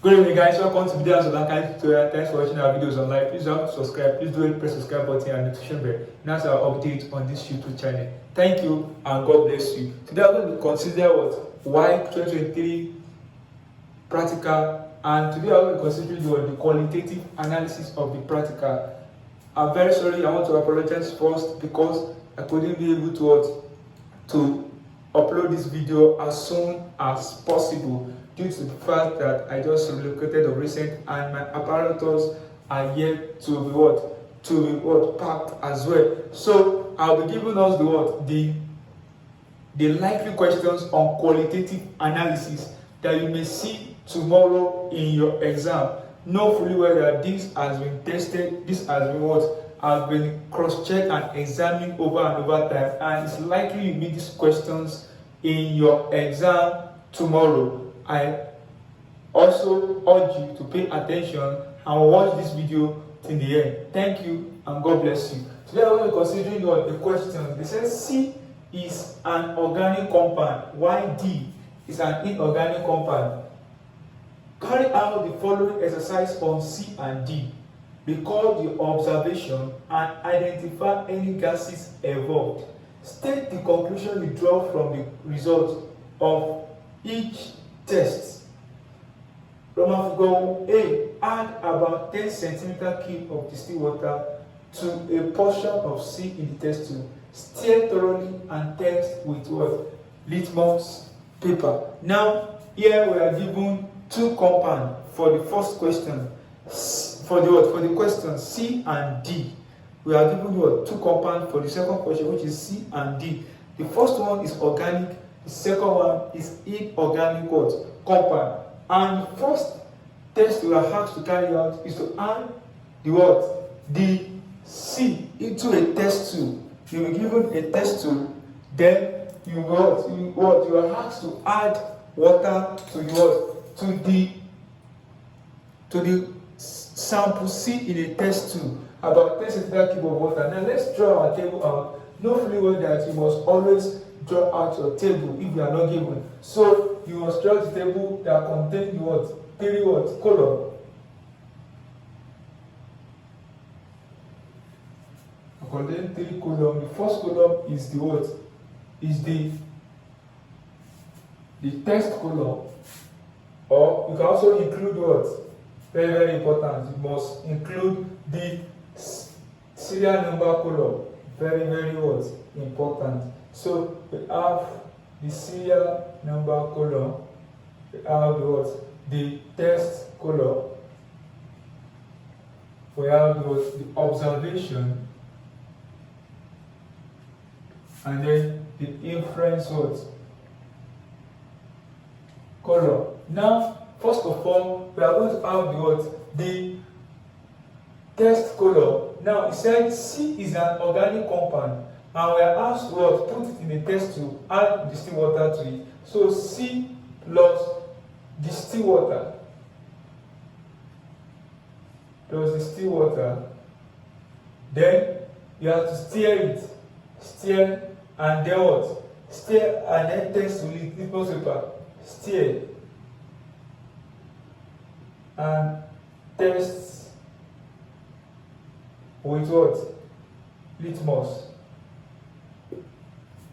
Good evening, guys. Welcome to video Solanka tutorial. Thanks for watching our videos online. Please don't subscribe. Please do press subscribe button and notification bell. That's our update on this YouTube channel. Thank you and God bless you. Today I'm going to consider what Waec 2023 practical, and today I'm going to consider the qualitative analysis of the practical. I'm very sorry. I want to apologize first because I couldn't be able to upload this video as soon as possible due to the fact that I just relocated of recent and my apparatus are yet to be packed as well. So I'll be giving us the likely questions on qualitative analysis that you may see tomorrow in your exam. Know fully well that this has been tested, this has been cross-checked and examined over and over time, and it's likely you meet these questions in your exam tomorrow. I also urge you to pay attention and watch this video till the end. Thank you and God bless you. Today we're considering the question. They say C is an organic compound, while D is an inorganic compound. Carry out the following exercise on C and D. Record the observation and identify any gases involved. State the conclusion you draw from the result of each test. Roman figure A. Add about 10 cm³ of distilled water to a portion of C in the test tube. Stir thoroughly and test with litmus paper. Now, here we are given two compounds for the first question. For the question C and D. We are given two compounds for the second question, which is C and D. The first one is organic, the second one is inorganic compound. And the first test we are asked to carry out is to add the C into a test tube. You will be given a test tube, then you are asked to add water to the sample C in a test tube, about 10 cm³ of water. Now let's draw our table out. Know fully well that you must always draw out your table if you are not given. So you must draw the table that contains three column. Contain three column. The first column is the test column, or you can also include very, very important. You must include the serial number column. Very, very important. So we have the serial number column. We have the test column. We have the observation, and then the inference column. Now, first of all, we are going to have the test column. Now, it said C is an organic compound, and we are asked to put it in a test tube, add distilled water to it. So C plus distilled water then you have to stir and then stir and then test with litmus paper. Stir and test with litmus.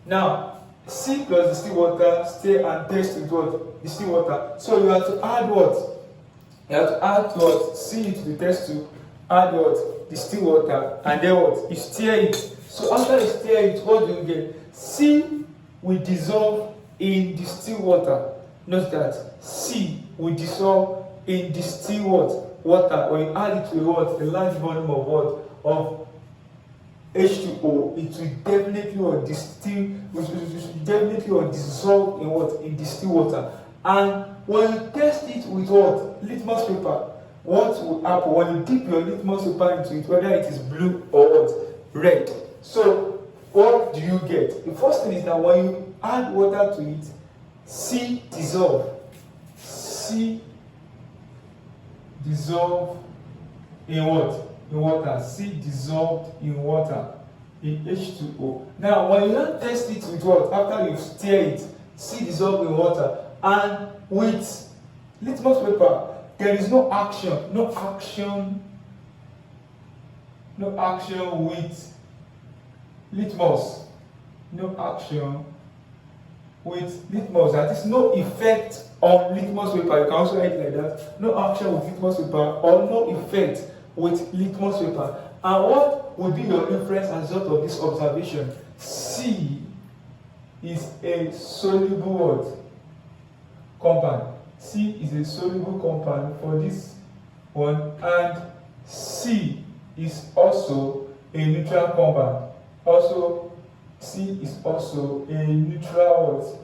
Now, C plus distilled water, stir and test with distilled water. So you have to add You have to add C into the test tube, add distilled water, and then you stir it. So after you stir it, what do you get? C will dissolve in distilled water. Note that C will dissolve in distilled water. When you add it to a large volume of H2O, it will definitely dissolve in distilled water. And when you test it with litmus paper, what will happen when you dip your litmus paper into it, whether it is blue or red? So what do you get? The first thing is that when you add water to it, C dissolve in what? In water. C dissolved in water, in H2O. Now, when you don't test it with after you stir it, C dissolved in water, and with litmus paper, there is no action with litmus. No action with litmus. That is no effect on litmus paper. You can also write it like that. No action with litmus paper or no effect with litmus paper. And what would be your inference as a result of this observation? C is a soluble compound. C is a soluble compound for this one, and C is also a neutral compound. Also, C is also a neutral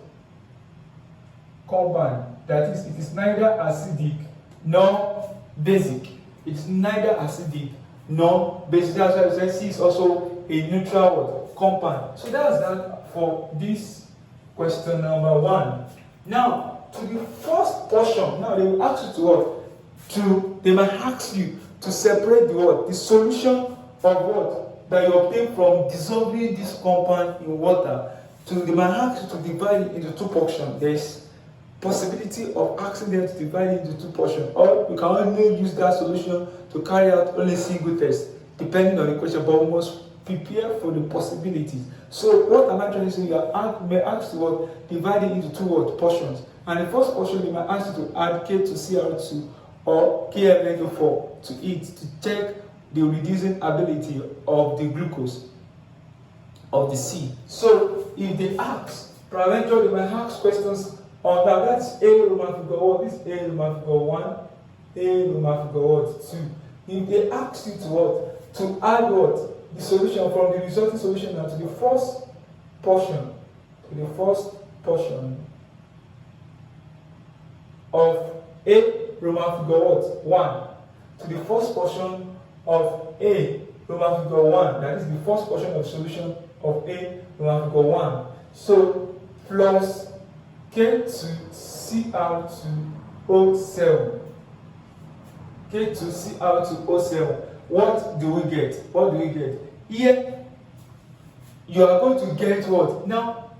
compound. That is, it is neither acidic nor basic. It's neither acidic nor basic. That's why I say C is also a neutral compound. So that's that for this question number 1. Now, to the first portion, now they will ask you to what? They might ask you to separate the what? The solution of what? That you obtain from dissolving this compound in water. They might ask you to divide it into 2 portions. There is possibility of asking them to divide it into 2 portions. Or you can only use that solution to carry out only a single test, depending on the question, but we must prepare for the possibilities. So what am I trying to say? You may ask to what? Divide it into 2 portions. And the first portion, they might ask you to add K to Cl2 or KMnO4 to it to check the reducing ability of the glucose of the C. So if they ask, peradventure they might ask questions on that. That's A Roman figure what? This A Roman figure 1, A Roman figure what? 2. If they ask you to what? To add what? The solution from the resulting solution now to the first portion. To the first portion of A Roman figure what? 1. To the first portion of A Roman figure 1. That is the first portion of solution of A Roman figure 1. So plus K2Cl2O7. K2Cl2O7. What do we get? What do we get? Here, you are going to get what? Now,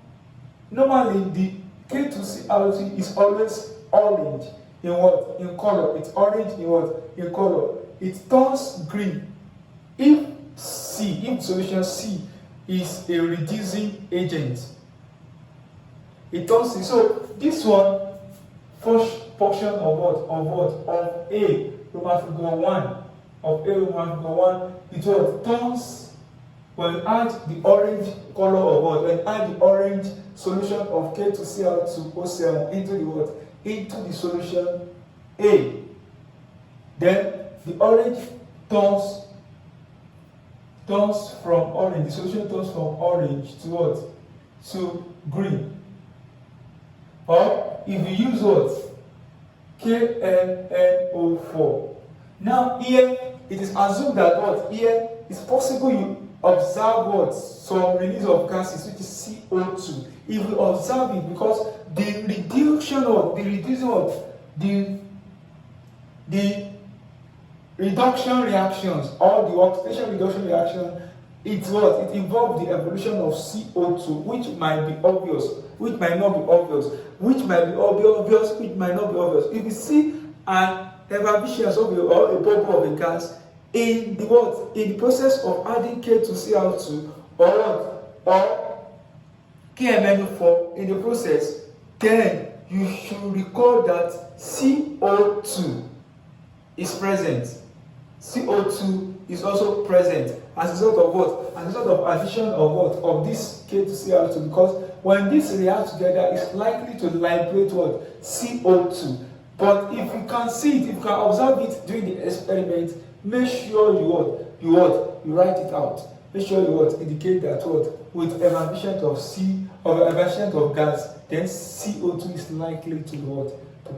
normally the K2Cl2 is always orange in what? In color. It's orange in what? In color. It turns green if solution C is a reducing agent. It turns C. So this one, first portion of what? Of A Roman figure 1. Of A Roman figure 1, it what? Turns, when you add the orange color of what? When you add the orange solution of K2Cl2O7 into the what? Into the solution A, then the orange turns from orange. The solution turns from orange to what? To green. Or if you use what? KMnO4. Now here it is assumed that what? Here it's possible you observe what? Some release of gases, which is CO2. If we observe it, because the reduction of the reduction reactions or the oxidation reduction reaction, it's what? It involves the evolution of CO2, which might be obvious, which might not be obvious, which might be obvious, which might not be obvious. If you see an effervescence of or a bubble of a gas in the what? In the process of adding K2Cl2 or KMnO4 in the process, then you should recall that CO2 is present. CO2 is also present as a result of what? As a result of addition of what? Of this K2Cl2, because when this reacts together, it's likely to liberate what? CO2. But if you can see it, if you can observe it during the experiment, make sure you write it out. Make sure you indicate that what? With effervescence of gas, then CO2 is likely to be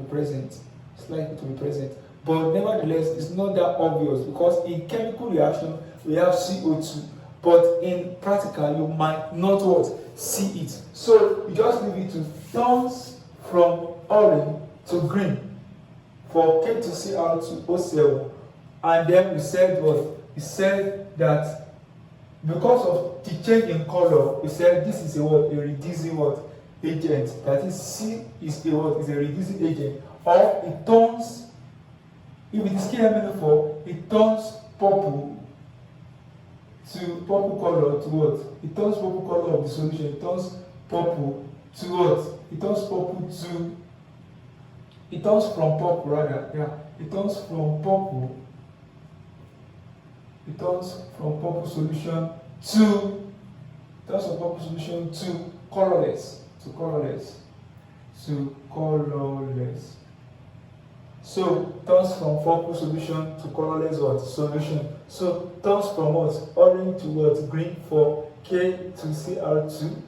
present. It's likely to be present. But nevertheless, it's not that obvious, because in chemical reaction we have CO2, but in practical you might not see it. So you just leave it to turns from orange to green for K2Cl2O7, and then we said what? We said that because of the change in color, we said this is a reducing agent. That is, C is a reducing agent, or it turns If it is KMNO4, it turns purple to purple color to what? It turns purple color of the solution. It turns purple to what? It turns purple to. It turns from purple rather. Yeah. It turns from purple. It turns from purple solution to. It turns from purple solution to colorless. To colorless. To colorless. So turns from purple solution to colorless what? Solution. So turns from what? Orange to what? Green for K to Cr2.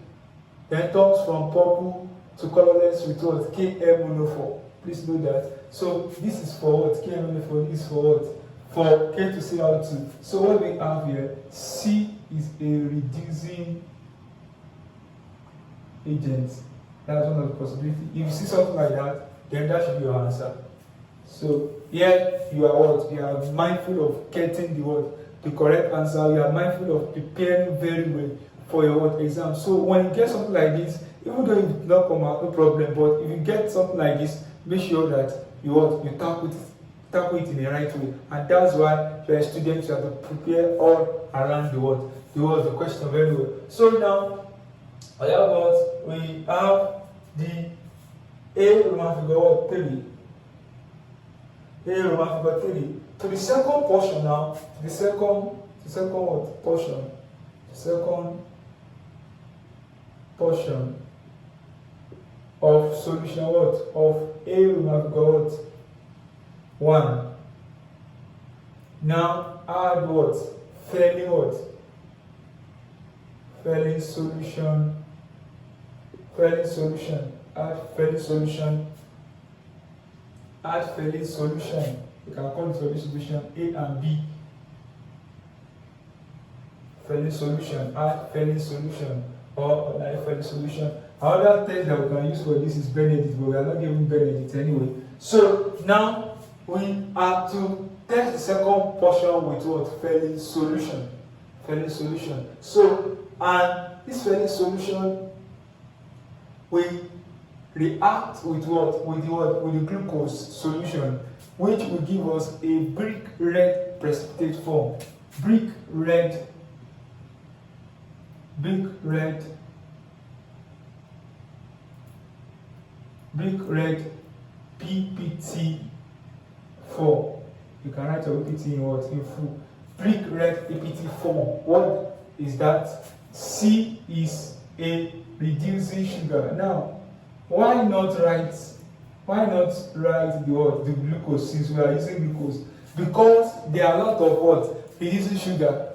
Then turns from purple to colorless with what? KMNO4. Please know that. So this is for what? KMNO4 is for what? For K to Cr2. So what we have here, C is a reducing agent. That's one of the possibilities. If you see something like that, then that should be your answer. So here you are what? You are mindful of getting the what? The correct answer. You are mindful of preparing very well for your what? Exam. So when you get something like this, even though it did not come out, no problem. But if you get something like this, make sure that you what? You tackle it in the right way. And that's why you're a student, you have to prepare all around the world. The question very well. So now we have the A Roman figure 3. A Roman figure 3. To the second portion now, the second what? Portion. The second portion of solution what? Of A Roman figure 1. Now add what? Failing what? Failing solution. Failing solution. Add failing solution. Add failing solution. You can call it failing solution A and B. Failing solution. Add failing solution. Or another failing solution. Another test that we can use for this is Benedict, but we are not giving Benedict anyway. So now we are to test the second portion with what? Failing solution. Failing solution. So, and this failing solution, we react with what? With the what? With the glucose solution, which will give us a brick red precipitate form. Brick red PPT 4. You can write your PPT in what? In full. Brick red PPT 4. What is that? C is a reducing sugar. Now, why not write the what? The glucose, since we are using glucose? Because there are a lot of what? Reducing sugar.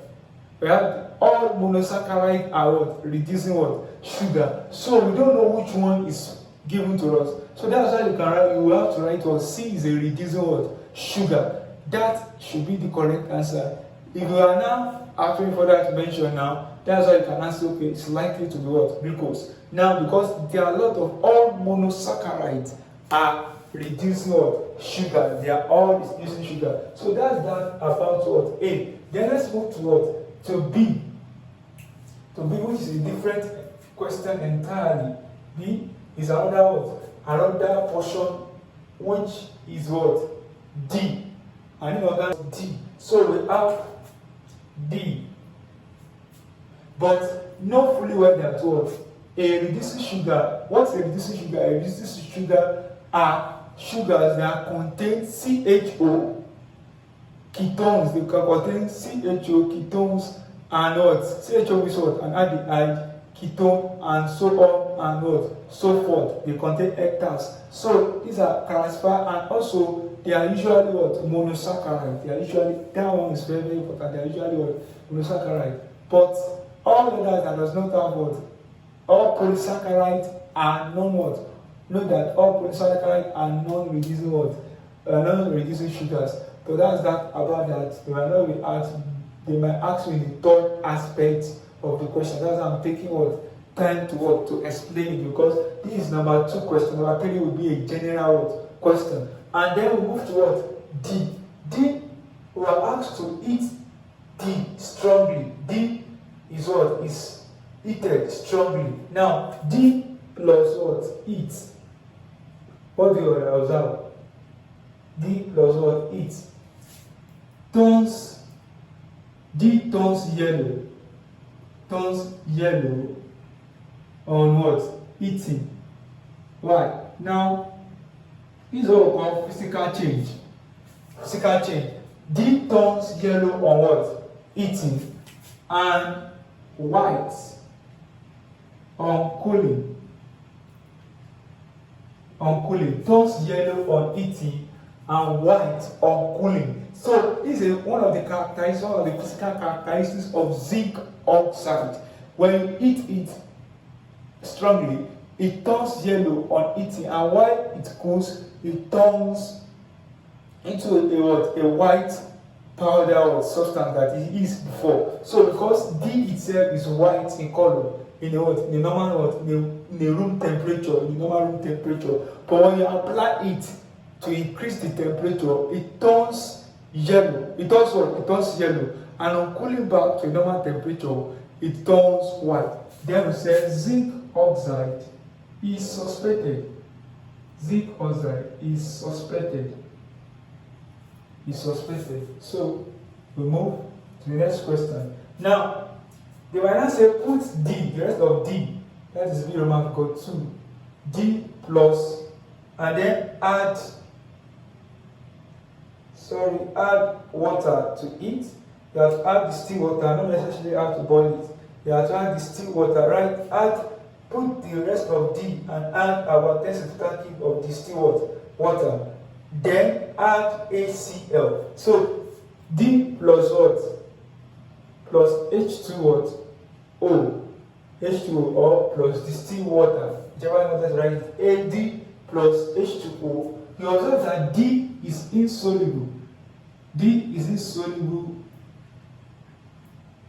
We have all monosaccharide are what? Reducing what? Sugar. So we don't know which one is given to us. So that's why you will have to write what? C is a reducing what? Sugar. That should be the correct answer. If you are now asking for that to mention now, that's why you can answer, okay, it's likely to be what? Glucose. Now, because there are a lot of all monosaccharides are reducing what? Sugar. They are all reducing sugar. So that's that about what? A. Then let's move to what? To B. To B, which is a different question entirely. B is another what? Another portion, which is what? D. And another D. So we have D. But not fully well that what? A reducing sugar. What's a reducing sugar? A reducing sugar are sugars that contain CHO ketones. They can contain CHO ketones and what? CHO is what? An aldehyde, ketone, and so on and what? So forth. They contain hectares. So these are classified, and also they are usually what? Monosaccharide. They are usually, that one is very, very important. They are usually what? Monosaccharide. But all others that does not have what? All polysaccharides are non-what? Note that all polysaccharides are non-reducing what? Non-reducing sugars. But that's that about that. They might ask you in the third aspect of the question. That's why I'm taking what? Time to what? To explain it, because this is number 2 question. Number 3 will be a general what? Question. And then we move to what? D. D, we are asked to eat D strongly. D is what? Is eaten strongly. Now, D plus what? Eat. What do you observe? D plus what? Heat. Turns, D turns yellow. Turns yellow on what? Heating. Why? Now, this is what we call physical change. Physical change. D turns yellow on what? Heating. And white on cooling. On cooling. Turns yellow on heating and white on cooling. So this is one of the characteristics, one of the physical characteristics of zinc oxide. When you heat it strongly, it turns yellow on heating, and while it cools, it turns into a white powder or substance that it is before. So because D itself is white in color, in the normal in the room temperature, in the normal room temperature, but when you apply it to increase the temperature, it turns yellow. It turns what? It turns yellow. And on cooling back to normal temperature, it turns white. Then we say zinc oxide is suspected. Zinc oxide is suspected. Is suspected. So we move to the next question. Now, they might not say put D, the rest of D, that is B Roman equal 2, D plus, and then add water to it. You have to add distilled water, not necessarily have to boil it. You have to add distilled water, right? Put the rest of D and add about 10 centiliters of distilled water. Then add HCl. So D plus what? Plus H2 what? O. H2O or plus distilled water. Whichever one is right. AD plus H2O. You observe that D is insoluble. D is insoluble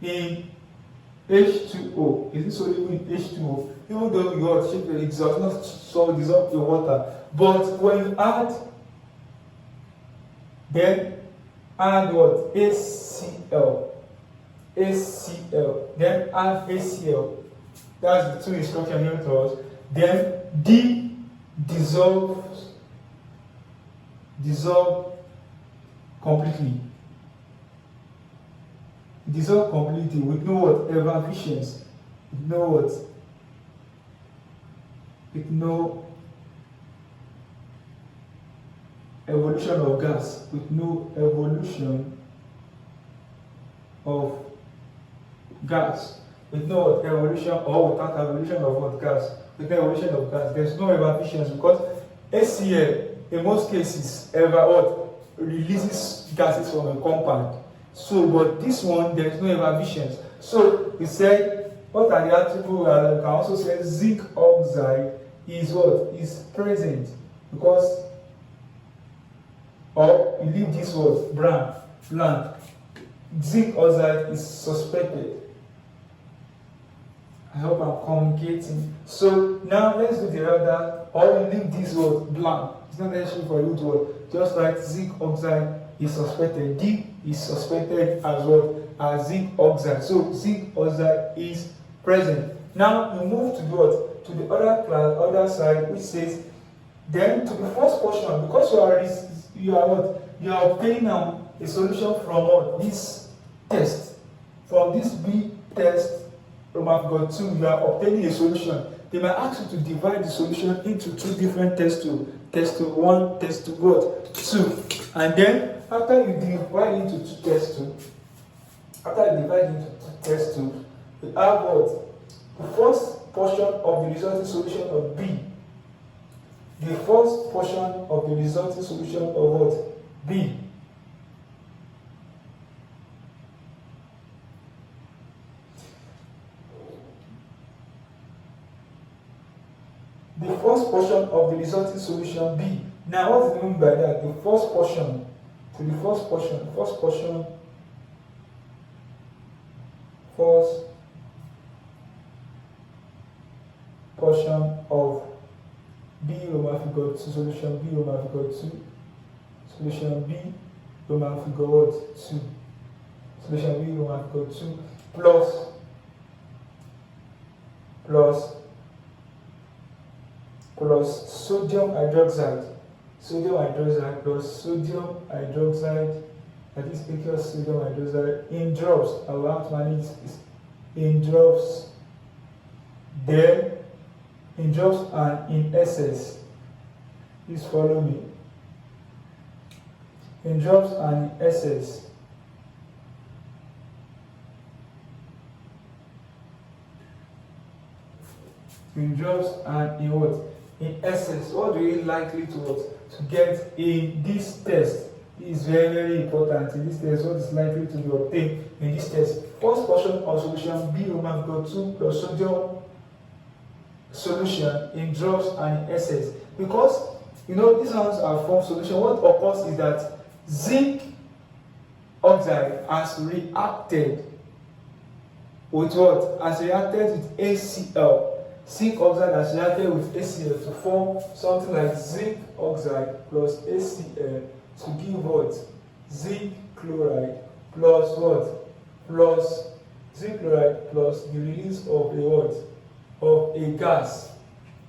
in H2O. Is insoluble in H2O. Even though you are shape it does not dissolve in water. But when you add, then add what? HCl. Then add HCl. That's the two instructions given to us. Then D dissolve completely. Dissolve completely with no what? Evaporations. With no what? With no evolution of gas. With no evolution of gas. With no evolution or without evolution of what? Gas. With no evolution of gas. There's no evaporations because HCl in most cases releases gases from a compound. So, but this one, there is no evaporations. So, we said, what are the attributes? We can also say zinc oxide is what? Is present. Because, or you leave this word, blank. Zinc oxide is suspected. I hope I'm communicating. So, now let's do the other, or you leave this word blank. It's not necessary for you to just write zinc oxide is suspected. D is suspected as well as zinc oxide. So zinc oxide is present. Now we move to what? To the other side, which says then to the first portion, because you are obtaining now a solution from what? This test. From this B test, Roman figure 2, you are obtaining a solution. They might ask you to divide the solution into two different test tubes. Test tube 1, test tube what? 2. And then after you divide into two test tubes, you have what? The first portion of the resulting solution of B. The first portion of the resulting solution of what? B. The first portion of the resulting solution B. Now, what do you mean by that? The first portion of B Roman figure 2, solution B Roman figure 2, solution B Roman figure what? 2, solution B Roman figure 2 plus sodium hydroxide sodium hydroxide plus sodium hydroxide, that is aqueous sodium hydroxide in drops. I will have to manage this in drops, then in drops and in excess. Please follow me. In drops and in excess. In drops and in what? In essence. What do you likely to what? To get in this test? Is very, very important in this test. What is likely to be obtained in this test? First portion of solution B Roman equal 2 plus sodium solution in drops and in essence. Because these ones are formed solution. What occurs is that zinc oxide has reacted with what? Has reacted with HCl. Zinc oxide has reacted with HCl to form something like zinc oxide plus HCl to give what? Zinc chloride plus what? Plus zinc chloride plus the release of a what? Of a gas.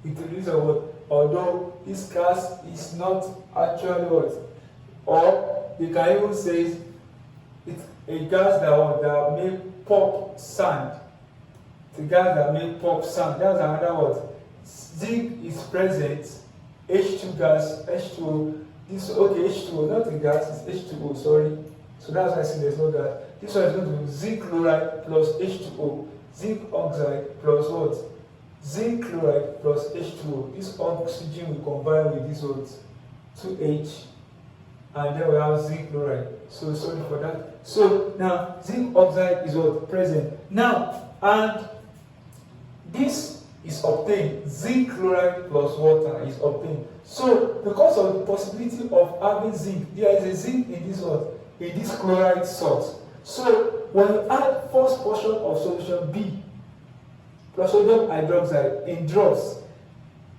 With the release of what? Although this gas is not actually what? Or you can even say it's a gas that may pop sand. The gas that may pop sand. That's another word. Zinc is present. H2 gas, H2O. This H2O, not a gas, it's H2O, sorry. So that's why I say there's no gas. This one is going to be zinc chloride plus H2O. Zinc oxide plus what? Zinc chloride plus H2O. This oxygen will combine with this what? 2H. And then we have zinc chloride. So sorry for that. So now zinc oxide is what? Present. Now, and this is obtained. Zinc chloride plus water is obtained. So because of the possibility of having zinc, there is a zinc in this what? In this chloride salt. So when you add first portion of solution B plus sodium hydroxide in drops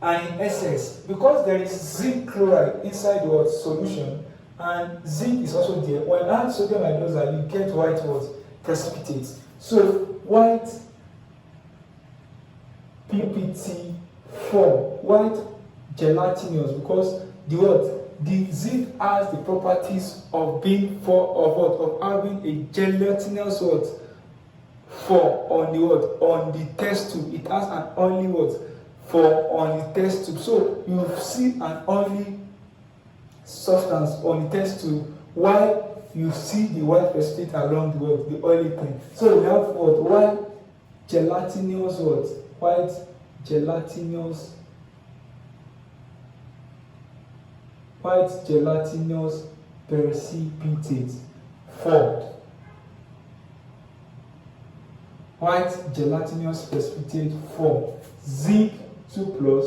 and in excess, because there is zinc chloride inside the solution and zinc is also there, when you add sodium hydroxide you get white what? Precipitate. So white PPT form, white gelatinous, because the zinc has the properties of being of having a gelatinous form on the test tube. It has an oily form on the test tube. So you see an oily substance on the test tube while you see the white precipitate along the oily thing. So we have white gelatinous white gelatinous precipitate formed. White gelatinous precipitate formed. Zinc 2 plus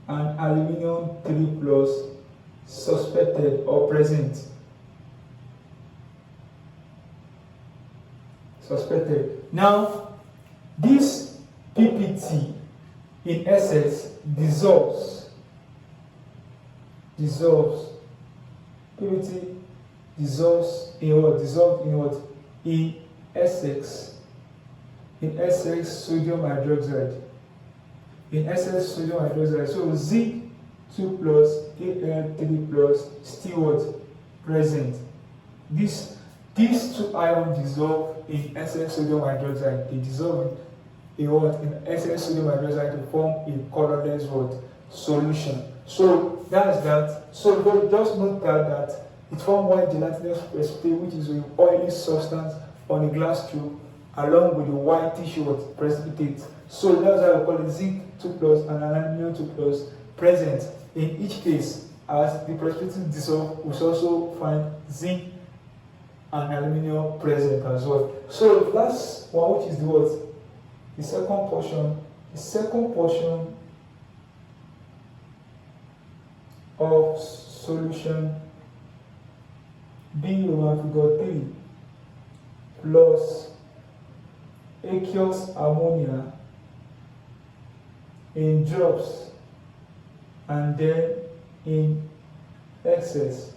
and aluminum 3 plus suspected or present. Suspected. Now, this PPT in essence dissolves. PPT dissolves in what? Dissolved in what? In SX. In SX sodium hydroxide. In SX sodium hydroxide. So zinc 2 plus Al 3 plus still what? Present. These two ions dissolve in SX sodium hydroxide. They dissolve in what? In SX sodium hydroxide to form a colorless what? Solution. So that's that. So just note that it forms white gelatinous precipitate, which is an oily substance on a glass tube, along with the whitish precipitate. So that's why we call it zinc 2 plus and aluminum 2 plus present in each case. As the precipitate dissolve, we also find zinc and aluminum present as well. So the last one, which is the second portion. The second portion of solution B Roman figure 3 plus aqueous ammonia in drops and then in excess.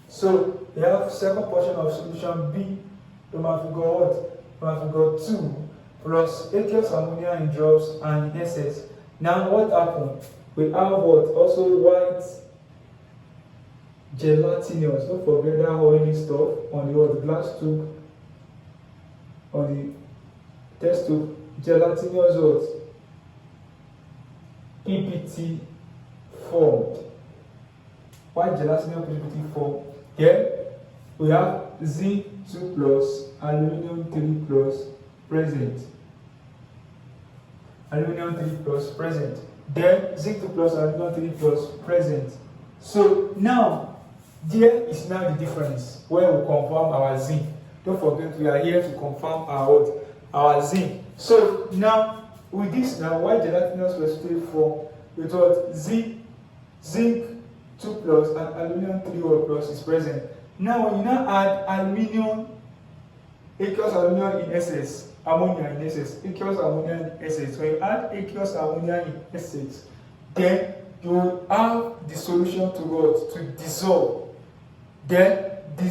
So we have second portion of solution B Roman figure Roman figure 2 plus aqueous ammonia in drops and in excess. Now what happened? We have what? Also white gelatinous. Don't forget that oily stuff on the what? Glass tube, on the test tube. Gelatinous what? PPT formed. White gelatinous PPT formed. Then we have zinc 2 plus, aluminum 3 plus present. Aluminum 3 plus present. Then zinc 2 plus, aluminum 3 plus present. So now, there is now the difference where we confirm our zinc. Don't forget we are here to confirm our zinc. So now, with this now, white gelatinous recipe form, we thought zinc 2 plus and aluminum 3 plus is present. Now when you now add aluminum, aqueous aluminum in excess, ammonia in excess, aqueous ammonia in excess. When you add aqueous ammonia in excess, then you will have the solution to what? To dissolve. Then the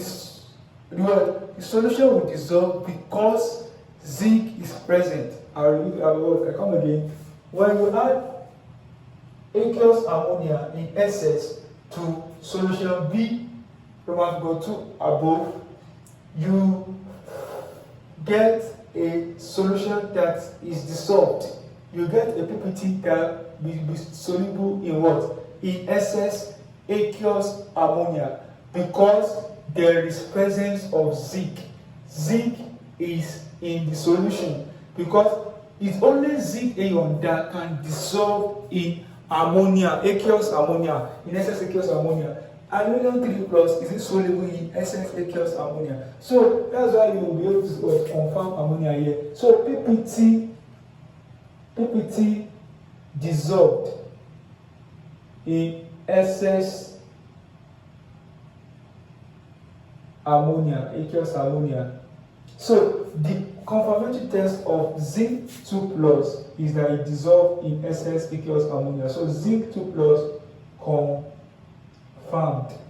solution will dissolve because zinc is present. I come again. When you add aqueous ammonia in excess to solution B, Roman go 2 above, you get a solution that is dissolved. You get a PPT that will be soluble in what? In excess aqueous ammonia, because there is presence of zinc. Zinc is in the solution because it's only zinc ion that can dissolve in ammonia, aqueous ammonia, in excess aqueous ammonia. Aluminum 3 plus is soluble in essence aqueous ammonia. So that's why you will be able to confirm ammonia here. So PPT dissolved in excess ammonia, aqueous ammonia. So the confirmatory test of zinc 2 plus is that it dissolved in excess aqueous ammonia. So zinc 2 plus confirmed.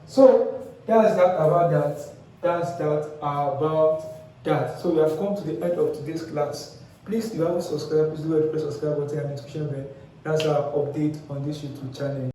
So that's that about that. That's that about that. So we have come to the end of today's class. Please, if you haven't subscribed, please do press subscribe button and notification bell. That's our update on this YouTube channel.